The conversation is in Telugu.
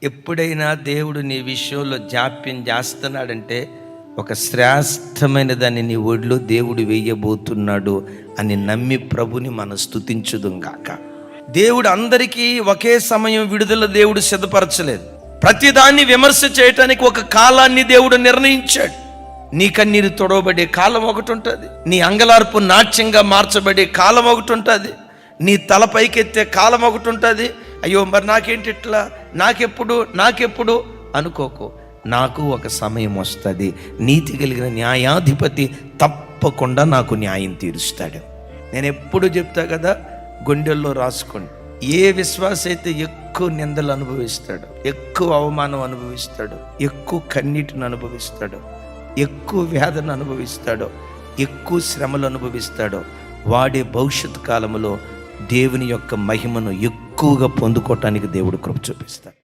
ఎప్పుడైనా దేవుడు నీ విషయంలో జాప్యం చేస్తున్నాడంటే ఒక శ్రేష్టమైన దాన్ని నీ ఒడిలో దేవుడు వేయబోతున్నాడు అని నమ్మి ప్రభుని మనం స్తుతించుదుం గాక. దేవుడు అందరికీ ఒకే సమయం విడుదల దేవుడు సిద్ధపరచలేదు. ప్రతిదాన్ని విమర్శ చేయటానికి ఒక కాలాన్ని దేవుడు నిర్ణయించాడు. నీ కన్నీరు తొడవబడే కాలం ఒకటి ఉంటుంది, నీ అంగలార్పు నాట్యంగా మార్చబడే కాలం ఒకటి ఉంటుంది, నీ తల పైకెత్తే కాలం ఒకటి ఉంటుంది. అయ్యో మరి నాకేంటి ఇట్లా, నాకెప్పుడు అనుకోకు. నాకు ఒక సమయం వస్తుంది, నీతి కలిగిన న్యాయాధిపతి తప్పకుండా నాకు న్యాయం తీరుస్తాడు. నేను ఎప్పుడు చెప్తా కదా, గుండెల్లో రాసుకోండి. ఏ విశ్వాస అయితే ఎక్కువ నిందలు అనుభవిస్తాడు, ఎక్కువ అవమానం అనుభవిస్తాడు, ఎక్కువ కన్నీటిని అనుభవిస్తాడో, ఎక్కువ వేదన అనుభవిస్తాడో, ఎక్కువ శ్రమలు అనుభవిస్తాడో, వాడే భవిష్యత్ కాలంలో దేవుని యొక్క మహిమను ఎక్కువగా పొందుకోవటానికి దేవుడు కృప చూపిస్తాడు.